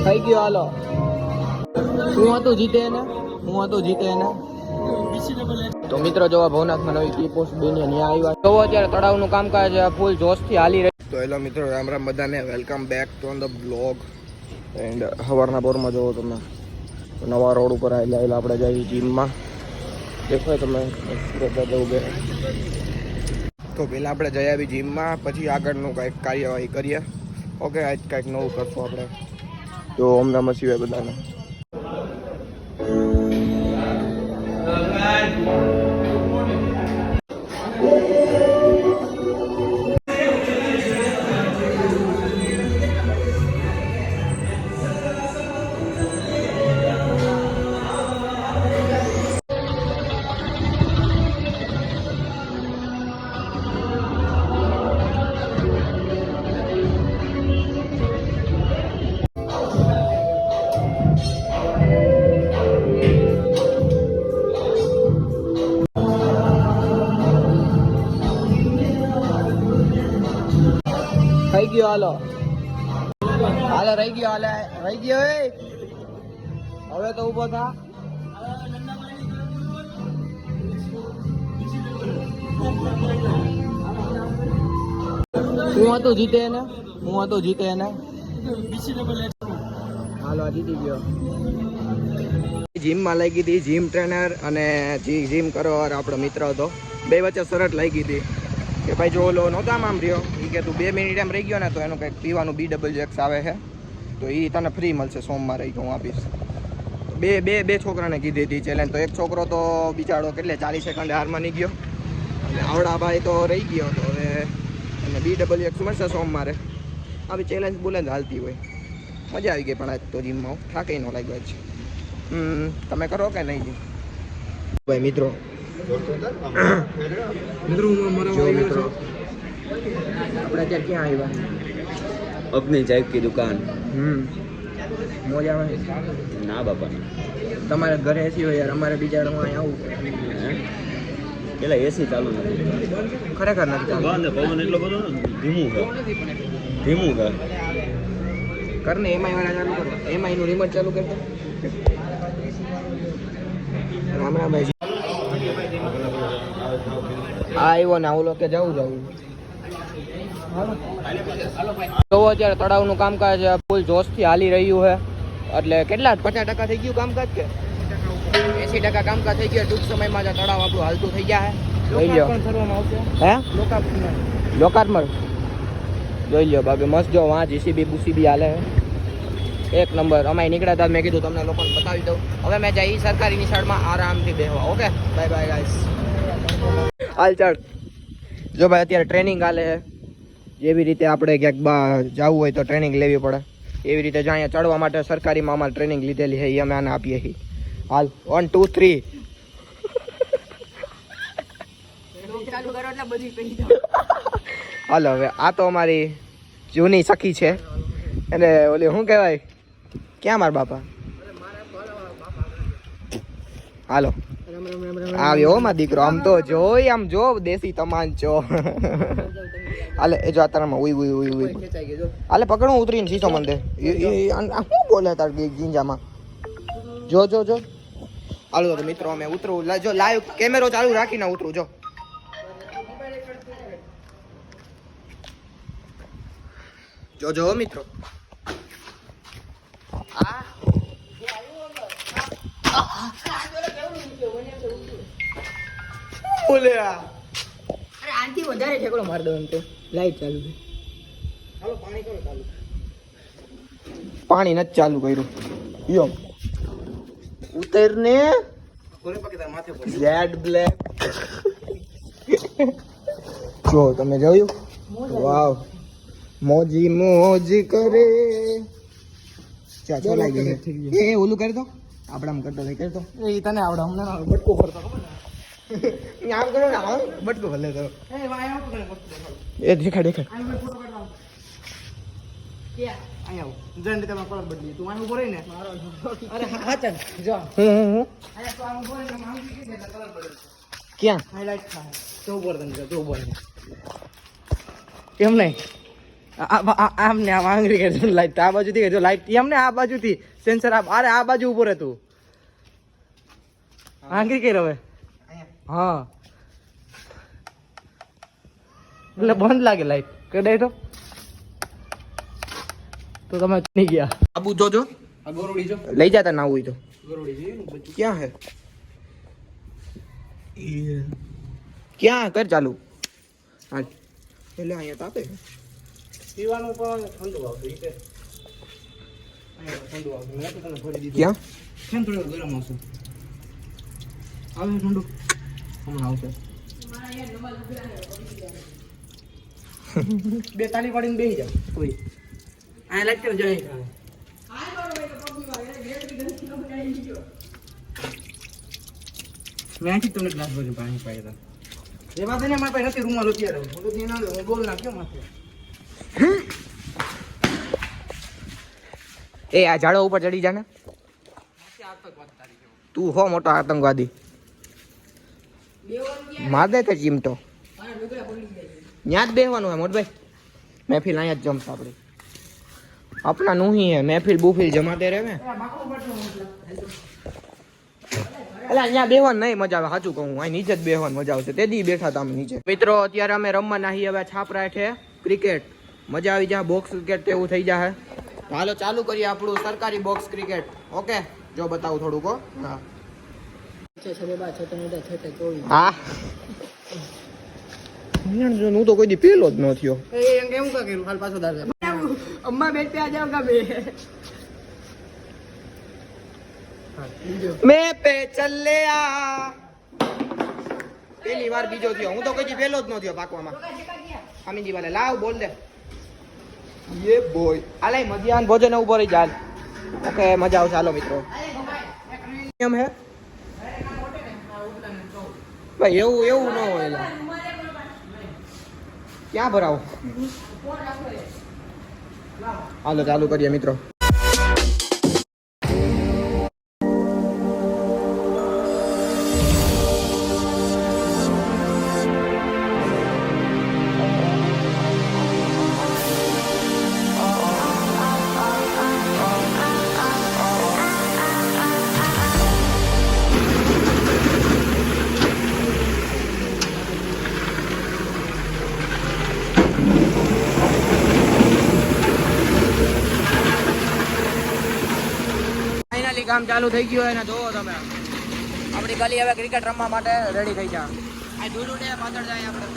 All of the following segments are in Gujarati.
થઈ ગયો હાલો. હું હતું જીતે ને તો મિત્રો જોવા ભવનાથમાં નવી ટી પોસ્ટ બની ત્યાં આવ્યા તો અત્યારે તળાવનું કામકાજ ફૂલ જોશથી હાલી રહ્યું. તો હેલો મિત્રો, રામ રામ બધાને, welcome back to on the blog. And સવારના પોરમાં જોવો તમે નવા રોડ ઉપર આવેલા આપણે જઈએ જીમમાં. દેખાય તમે જવું બે. તો પહેલાં આપણે જઈ આવી જીમમાં, પછી આગળનું કંઈક કાર્યવાહી કરીએ. ઓકે, આજ કંઈક નવું કરશું આપણે. તો ઓમ નમઃ શિવાય બધાને. થઈ ગયો હાલો રહી ગયો હવે તો ઉભો થા. હું હતો જીતે ને હાલો આ જીતી ગયો. જીમમાં લાગી હતી જીમ ટ્રેનર અને જીમ કરવા આપણો મિત્ર હતો. બે વચ્ચે શરત લાગી હતી કે ભાઈ જો ઓલો નહોતો આમ રહ્યો, એ કે તું 2 મિનિટ એમ રહી ગયો ને તો એનું કંઈક પીવાનું BWX આવે છે તો એ તને ફ્રી મળશે સોમવારે, હું આપીશ. બે છોકરાને કીધી હતી ચેલેન્જ. તો એક છોકરો તો બિચારો કેટલે 40 સેકન્ડ હારમાં નહીં ગયો અને આવડા ભાઈ તો રહી ગયો. તો હવે એને BWX મળશે સોમવારે. આવી ચેલેન્જ બોલે હાલતી હોય. મજા આવી ગઈ પણ આજ તો જીમમાં થાકે ન લાગ્યો છે. તમે કરો કે નહીં જી ભાઈ મિત્રો? મિત્રો આપણે અત્યારે ક્યાં આવ્યા? અગ્નિ ચાય કી દુકાન. મોજા આવે ના બાપા, તમારે ઘરે એસી હોય યાર, અમારે બીજા અહીં આવું પેલા એસી ચાલુ નથી, ખરેખર નથી ચાલુ. પવન એટલો બધો ધીમું છે. કરને એમઆઈ વાળા ચાલુ કરો, એમઆઈ નું રિમોટ ચાલુ કરતો. રામ રામ ભાઈ. આવ્યો ને ઓલો કે જવું તો અત્યારે તળાવનું કામકાજ ફૂલ જોશથી હાલી રહ્યું છે. એટલે કેટલા 50% થઈ ગયું કામકાજ કે 80% કામકાજ થઈ ગયું. ટૂંક સમયમાં જ તળાવ આપણું હાલતું થઈ ગયા છે. લોકાર્પણ જોઈ લ્યો બાકી મસ્ત. જો વાં JCB હાલે એક નંબર. અમારી નીકળ્યા હતા, મેં કીધું તમને લોકોને બતાવી દઉં. હવે મેં જઈ સરકારી નિશાળમાં આરામથી બેહવા. Okay, bye bye guys. હાલ ચાલ. જો ભાઈ અત્યારે ટ્રેનિંગ હાલે છે. જેવી રીતે આપણે ક્યાંક જવું હોય તો ટ્રેનિંગ લેવી પડે, એવી રીતે જો અહીંયા ચડવા માટે સરકારીમાં અમારે ટ્રેનિંગ લીધેલી છે, એ અમે આને આપીએ છીએ. હાલ 1 2 3 હાલો. હવે આ તો અમારી જૂની સખી છે, એટલે ઓલી શું કહેવાય, ક્યાં મારા બાપા? હાલો આવ્યો માં દીકરો. આમ તો જોઈ, આમ જો દેશી તમાચો. હાલે એ જો આતારામાં ઉઈ હાલે પકડું ઉતરીને સીધો મને શું બોલે તાર ગીંજામાં. જો હાલો તો મિત્રો અમે ઉતરું. જો લાઈવ કેમેરો ચાલુ રાખીને ઉતરું. જો મિત્રો બોલે અરે આનથી વધારે ઠેકડો માર દો. એમ તો લાઈટ ચાલુ છે. હાલો પાણી કરો ચાલુ. પાણી નથી ચાલુ કર્યું. યો ઉતર ને રેડ બ્લેક. જો તમે જોયું? વાવ, મોજ કરે. ચા લાગી ગઈ. એ ઓલું કરી દો, આપડામાં કરતો કરતો. એ તને આવડે, અમને બટકો કરતો ખબર ને. આમ કરો ને, આમ બટકો ભલે તો. એ દેખાડ ક્યાં હાઈલાઈટ થાય. કેમ નહીં આમ ને આમ આંગળી કે લાઈટ આ બાજુથી કે જો લાઈટ એમ ને આ બાજુથી સેન્સર અરે આ બાજુ ઉપર હતું આંગળી કે હવે હા એટલે બંધ લાગે લાઈટ કદાય તો તમે નહીં ગયા આબુ જોજો આ ગોરોડી જો લઈ જાતા ના હોય તો ગોરોડી છે ક્યાં હે ક્યાં કર ચાલુ હા એટલે અહીંયા તાપે પીવાનું પણ ઠંડુ આવતું ઈ કે ઠંડુ આવતું મેં તો તને ભરી દીધું ક્યાં કેમ થોડું ગરમ આવશે આવે ઠંડુ હમણાં આવશે બે તાલી પાડીને બેસી જાવ કોઈ આ લાઈટ કર જાય મેં આથી તમને ગ્લાસ ભર્યું પાણી પાઈ એ વાત ને મારા પાસે નથી રૂમાલ અત્યારે હું તો ત્યાં ના બોલ ના કેમ માથે એ આ ઝાડો ઉપર ચડી જા ને તું હો મોટો આતંકવાદી માર દે કે ચીમટો ન્યા જ બેહવાનું હે મોટભાઈ મહેફિલ અહીંયા જ જમશે આપણી अपना नहीं है महफिल बुफिल जमाते रहे એટલે અહીંયા બેહવાનું નહીં મજા આવે સાચું કહું અહીં નીચે જ બેહવાનું મજા આવશે તે દી બેઠા હતા અમે નીચે મિત્રો અત્યારે અમે રમવા નાહી હવે છાપરા છે ક્રિકેટ મજા આવી જાય બોક્સ ક્રિકેટ એવું થઈ જાય હાલો ચાલુ કરીએ આપણું સરકારી બોક્સ ક્રિકેટ ઓકે જો બતાવું થોડુંક હા હા હું તો કોઈ દી પેલો જ ન થયો કેવું કા કર્યું હાલ પાછો દાર અમ્મા બેટ पे आ जाओगा मैं पे चले आ पहली વાર બીજો થયો હું તો કોઈ દી પેલો જ ન થયો પાકવામાં અમીજી વાલે લાવ બોલ દે ये બોય આલે મધ્યાહન ભોજન ઉપર રહી જાલ ઓકે મજા આવશે હાલો મિત્રો નિયમ હે ભાઈ એવું ન હોય ક્યાં ભરાવો હાલો ચાલુ કરીએ મિત્રો કામ ચાલુ થઈ ગયું હોય ને જોવો તમે આપણી ગલી હવે ક્રિકેટ રમવા માટે રેડી થઈ જા આ ધૂળું ને પાછળ જાય આપણે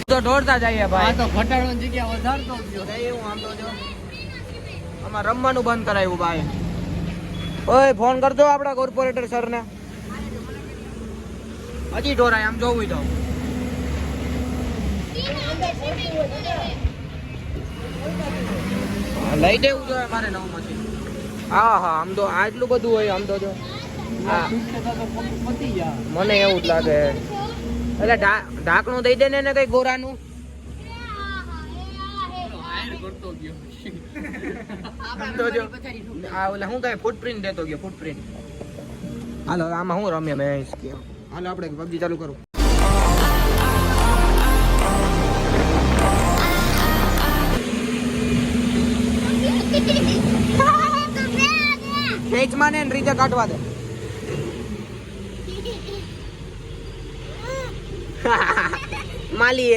તો દોડતા જઈએ ભાઈ તો ઘટાડવાની જગ્યા વધારતો ગયો એવું આમ તો જો આમાં રમવાનું બંધ કરાવ્યું ભાઈ ઓય ફોન કરજો આપણા કોર્પોરેટર સર ને હજી ઢોરાય આમ જોવું તો લઈ દેવું જોઈએ મારે નવું મશીન હા હા આમ તો આટલું બધું હોય આમ તો જો મને એવું જ લાગે એટલે ઢાંકણું દઈ દે ને કઈ ગોરાનું હું કઈ ફૂટપ્રિન્ટ દેતો ગયો ફૂટપ્રિન્ટ હાલો આમાં હું રમ્યા મેં હાલો આપણે પબજી ચાલુ કરું ખેંચમાં ને રીતે કાઢવા દે માલી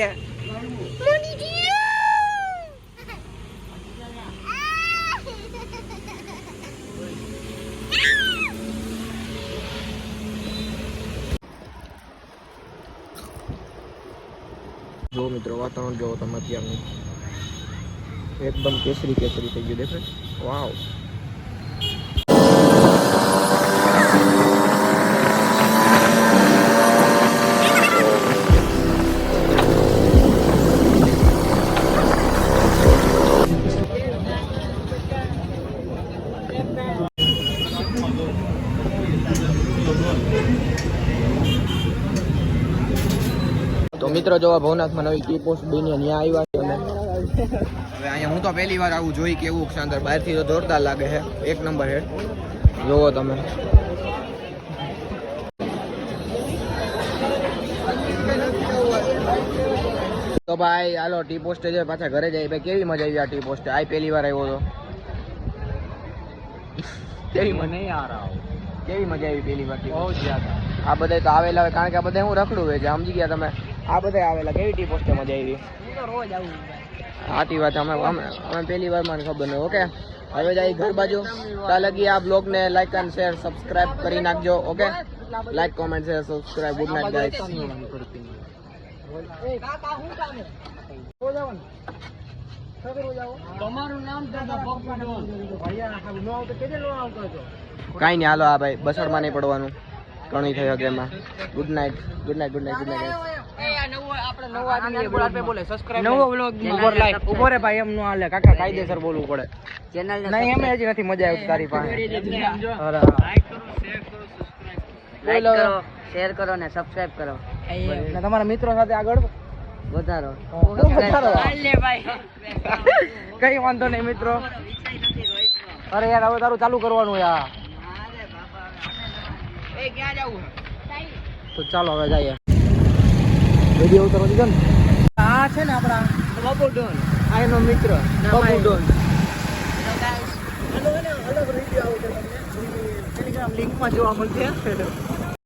જો મિત્રો વાતાવરણ જોવો તમે અત્યારનું એકદમ કેસરી કેસરી થઈ ગયું દેખાય વાવ તો મિત્રો જોવા ભવનાથમાં નવી ટી પોસ્ટ બની ત્યાં આવ્યા છે અમે હવે અહીંયા હું તો પહેલી વાર આવું જોઈ કેવું શાનદાર બહારથી તો જોરદાર લાગે છે એક નંબર હે જોવો તમે તો તો ભાઈ હાલો ટી પોસ્ટે જાય પાછા ઘરે જાય. ભાઈ કેવી મજા આવી આ ટી પોસ્ટે? આ પહેલી વાર આવ્યો તો કેવી મજા આવી પહેલી વાર? બહુ જ્યાદા. આ બધા તો આવેલા હોય કારણ કે આ બધા હું રખડું હોય છે, સમજી ગયા તમે? આ બધા આવેલા. કેવી ટી પોસ્ટે મજા આવી? સાચી વાત. અમે પહેલી વાર મને ખબર નહીં. ઓકે હવે જાય ઘર બાજુ. ત્યાં લગી આ બ્લોગ ને લાઈક એન્ડ શેર સબસ્ક્રાઇબ કરી નાખજો. Okay like comment share subscribe. Good night guys. કાંઈ નહીં હાલો. આ ભાઈ બસડમાં નહીં પડવાનું. ઘણી થઈ શકે એમાં. Good night good night good night good night. નવો વ્લોગ ઉભો રે ભાઈ. એમ નો હાલે કાકા, કાયદેસર બોલવું પડે. ચેનલ નહીં એમ હજી નથી મજા આવી તારી પાસે. લાઈક કરો, શેર કરો ને સબસ્ક્રાઇબ કરો. ને તમારા મિત્રો સાથે આગળ વધારો. કઈ વાંધો નહીં મિત્રો. અરે યાર હવે તારું ચાલુ કરવાનું યાર. તો ચાલો હવે જઈએ. વિડીયો ઉતરવા દીધો ને. આ છે ને આપણા બબુ ડોન. આ એનો મિત્ર બબુ ડોન. અલગ વિડીયો આવશે તમને ટેલિગ્રામ લિંકમાં જોવા મળશે.